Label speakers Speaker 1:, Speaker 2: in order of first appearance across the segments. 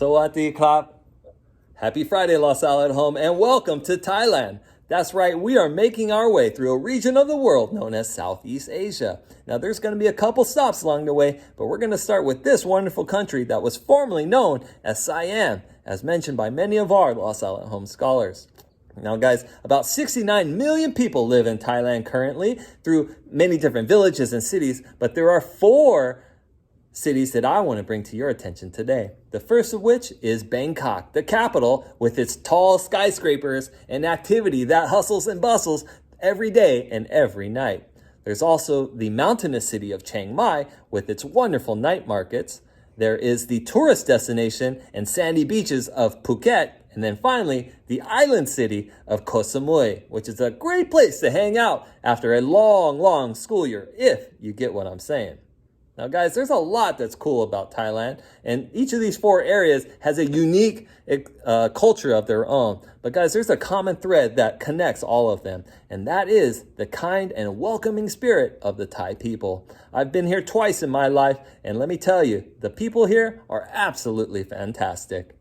Speaker 1: Sawadee Krap. Happy Friday, Los Al at home, and welcome to Thailand. That's right, we are making our way through a region of the world known as Southeast Asia. Now, there's going to be a couple stops along the way, but we're going to start with this wonderful country that was formerly known as Siam, as mentioned by many of our Los Al at home scholars. Now, guys, about 69 million people live in Thailand currently through many different villages and cities, but there are 4 cities that I want to bring to your attention today. The first of which is Bangkok, the capital, with its tall skyscrapers and activity that hustles and bustles every day and every night. There's also the mountainous city of Chiang Mai with its wonderful night markets. There is the tourist destination and sandy beaches of Phuket. And then finally, the island city of Koh Samui, which is a great place to hang out after a long school year, if you get what I'm saying. Now, guys, there's a lot that's cool about Thailand, and each of these 4 areas has a unique culture of their own. But, guys, there's a common thread that connects all of them, and that is the kind and welcoming spirit of the Thai people. I've been here twice in my life, and let me tell you, the people here are absolutely fantastic.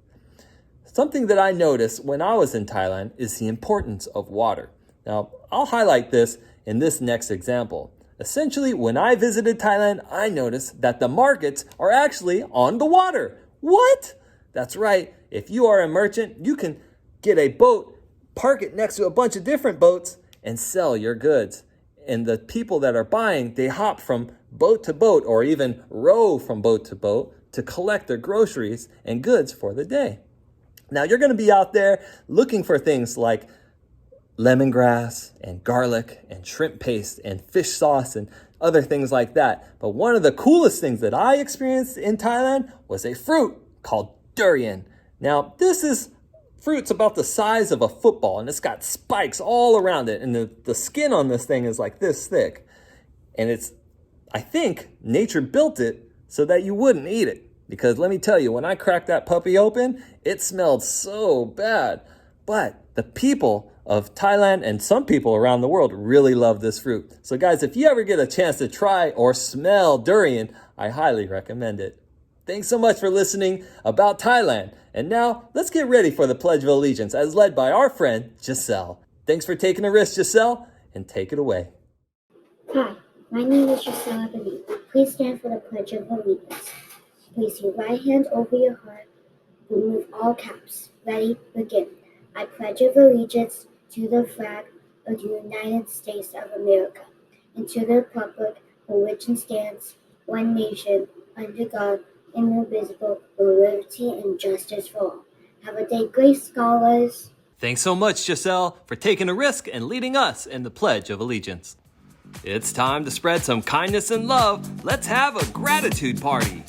Speaker 1: Something that I noticed when I was in Thailand is the importance of water. Now, I'll highlight this in this next example. Essentially, when I visited Thailand, I noticed that the markets are actually on the water. What? That's right. If you are a merchant, you can get a boat, park it next to a bunch of different boats, and sell your goods. And the people that are buying, they hop from boat to boat or even row from boat to boat to collect their groceries and goods for the day. Now, you're going to be out there looking for things like lemongrass and garlic and shrimp paste and fish sauce and other things like that. But one of the coolest things that I experienced in Thailand was a fruit called durian. Now, this is fruit's about the size of a football, and it's got spikes all around it. And the skin on this thing is like this thick. And I think nature built it so that you wouldn't eat it. Because let me tell you, when I cracked that puppy open, it smelled so bad. But the people of Thailand and some people around the world really love this fruit. So guys, if you ever get a chance to try or smell durian, I highly recommend it. Thanks so much for listening about Thailand. And now let's get ready for the Pledge of Allegiance as led by our friend Giselle. Thanks for taking a risk, Giselle, and take it away.
Speaker 2: Hi, my name is Giselle Abadi. Please stand for the Pledge of Allegiance. Place your right hand over your heart. Remove all caps. Ready? Begin. I pledge of allegiance to the flag of the United States of America and to the republic for which it stands, one nation, under God, indivisible, with liberty and justice for all. Have a day, great scholars.
Speaker 1: Thanks so much, Giselle, for taking a risk and leading us in the Pledge of Allegiance. It's time to spread some kindness and love. Let's have a gratitude party.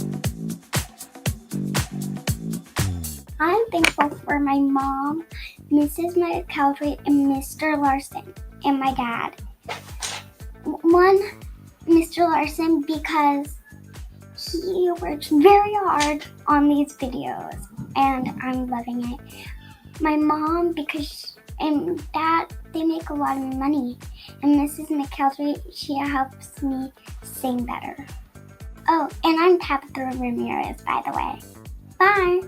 Speaker 3: I'm thankful for my mom, Mrs. McElroy, and Mr. Larson, and my dad. One, Mr. Larson, because he works very hard on these videos, and I'm loving it. My mom, and dad, they make a lot of money. And Mrs. McElroy, she helps me sing better. Oh, and I'm Tabitha Ramirez, by the way. Bye.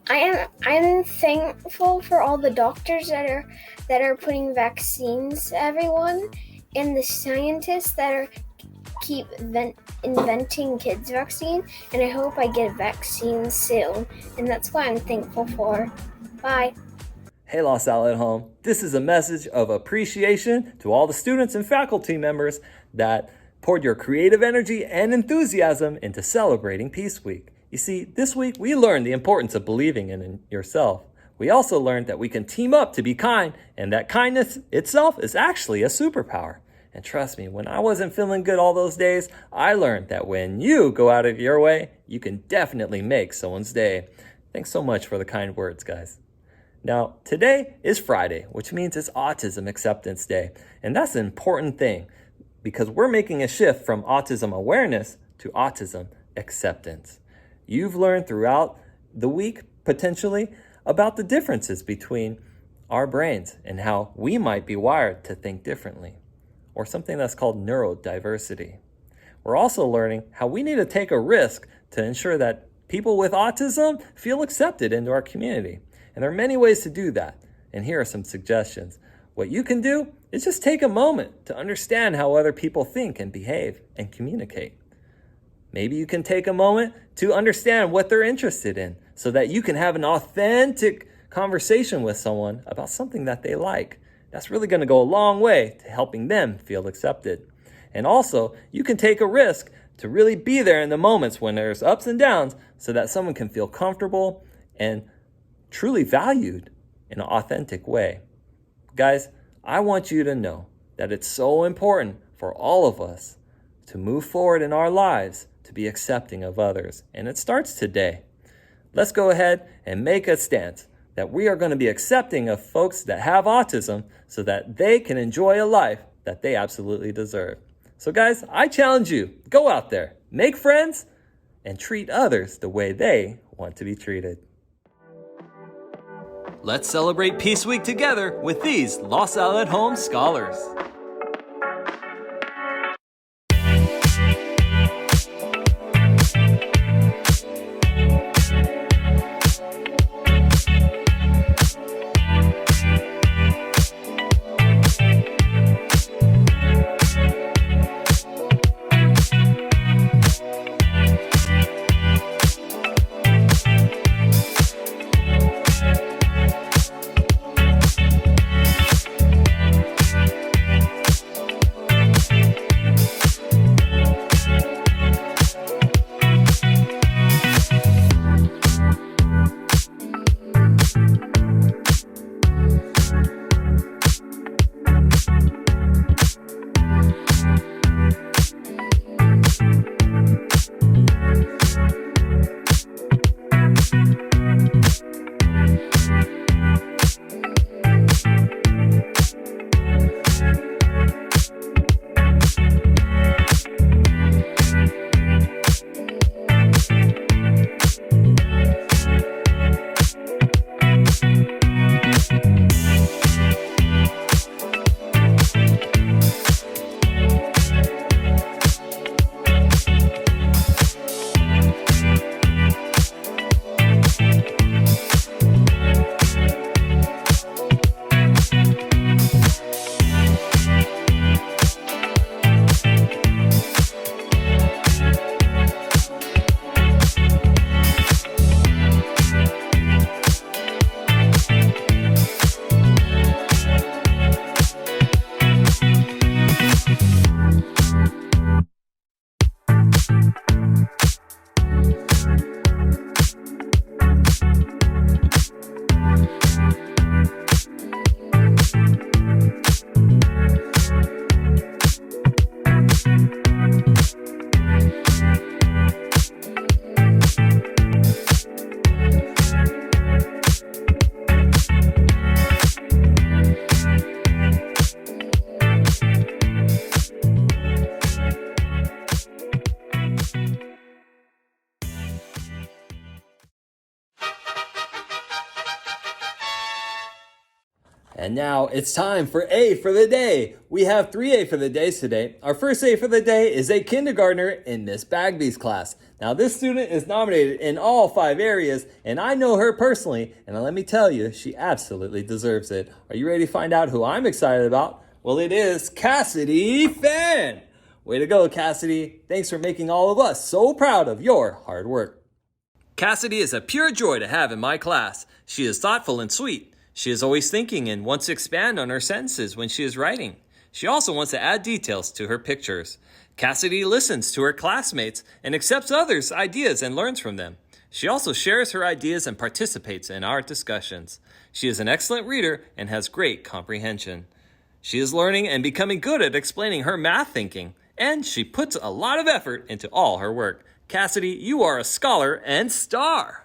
Speaker 4: I'm thankful for all the doctors that are putting vaccines to everyone, and the scientists that keep inventing kids' vaccine, and I hope I get a vaccine soon, and that's what I'm thankful for. Bye.
Speaker 1: Hey, Los Al at home. This is a message of appreciation to all the students and faculty members that poured your creative energy and enthusiasm into celebrating Peace Week. You see, this week we learned the importance of believing in yourself. We also learned that we can team up to be kind, and that kindness itself is actually a superpower. And trust me, when I wasn't feeling good all those days, I learned that when you go out of your way, you can definitely make someone's day. Thanks so much for the kind words, guys. Now, today is Friday, which means it's Autism Acceptance Day. And that's an important thing because we're making a shift from autism awareness to autism acceptance. You've learned throughout the week, potentially, about the differences between our brains and how we might be wired to think differently, or something that's called neurodiversity. We're also learning how we need to take a risk to ensure that People with autism feel accepted into our community. And there are many ways to do that. And here are some suggestions. What you can do is just take a moment to understand how other people think and behave and communicate. Maybe you can take a moment to understand what they're interested in so that you can have an authentic conversation with someone about something that they like. That's really going to go a long way to helping them feel accepted. And also, you can take a risk to really be there in the moments when there's ups and downs so that someone can feel comfortable and truly valued in an authentic way. Guys, I want you to know that it's so important for all of us to move forward in our lives to be accepting of others. And it starts today. Let's go ahead and make a stance that we are going to be accepting of folks that have autism so that they can enjoy a life that they absolutely deserve. So guys, I challenge you, go out there, make friends, and treat others the way they want to be treated. Let's celebrate Peace Week together with these Los Al at Home scholars. And now it's time for A for the Day. We have 3 A for the Days today. Our first A for the day is a kindergartner in Miss Bagby's class. Now this student is nominated in all 5 areas, and I know her personally, and let me tell you, she absolutely deserves it. Are you ready to find out who I'm excited about? Well, it is Cassidy Fan. Way to go, Cassidy. Thanks for making all of us so proud of your hard work. Cassidy is a pure joy to have in my class. She is thoughtful and sweet. She is always thinking and wants to expand on her sentences when she is writing. She also wants to add details to her pictures. Cassidy listens to her classmates and accepts others' ideas and learns from them. She also shares her ideas and participates in our discussions. She is an excellent reader and has great comprehension. She is learning and becoming good at explaining her math thinking, and she puts a lot of effort into all her work. Cassidy, you are a scholar and star.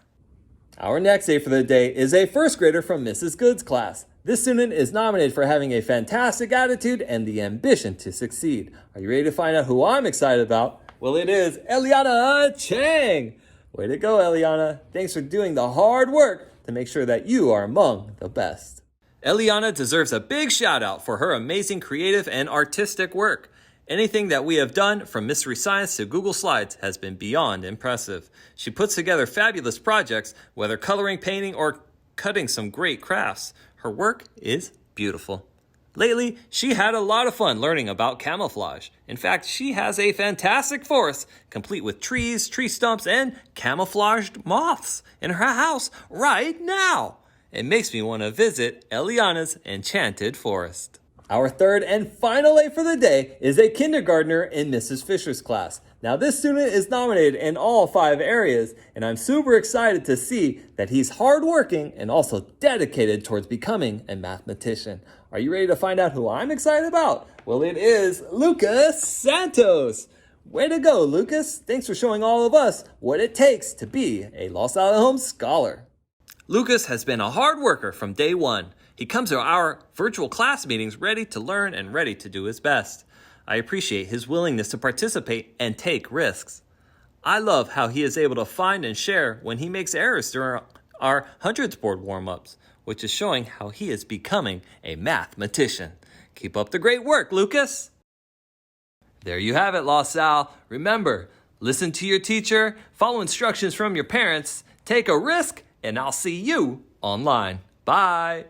Speaker 1: Our next A for the day is a first grader from Mrs. Good's class. This student is nominated for having a fantastic attitude and the ambition to succeed. Are you ready to find out who I'm excited about? Well, it is Eliana Chang. Way to go, Eliana. Thanks for doing the hard work to make sure that you are among the best. Eliana deserves a big shout out for her amazing creative and artistic work. Anything that we have done, from Mystery Science to Google Slides, has been beyond impressive. She puts together fabulous projects, whether coloring, painting, or cutting some great crafts. Her work is beautiful. Lately, she had a lot of fun learning about camouflage. In fact, she has a fantastic forest, complete with trees, tree stumps, and camouflaged moths in her house right now. It makes me want to visit Eliana's enchanted forest. Our third and final A for the day is a kindergartner in Mrs. Fisher's class. Now, this student is nominated in all 5 areas, and I'm super excited to see that he's hardworking and also dedicated towards becoming a mathematician. Are you ready to find out who I'm excited about? Well, it is Lucas Santos. Way to go, Lucas. Thanks for showing all of us what it takes to be a Los Alamos scholar. Lucas has been a hard worker from day one. He comes to our virtual class meetings ready to learn and ready to do his best. I appreciate his willingness to participate and take risks. I love how he is able to find and share when he makes errors during our hundreds board warm-ups, which is showing how he is becoming a mathematician. Keep up the great work, Lucas. There you have it, Los Al. Remember, listen to your teacher, follow instructions from your parents, take a risk, and I'll see you online. Bye.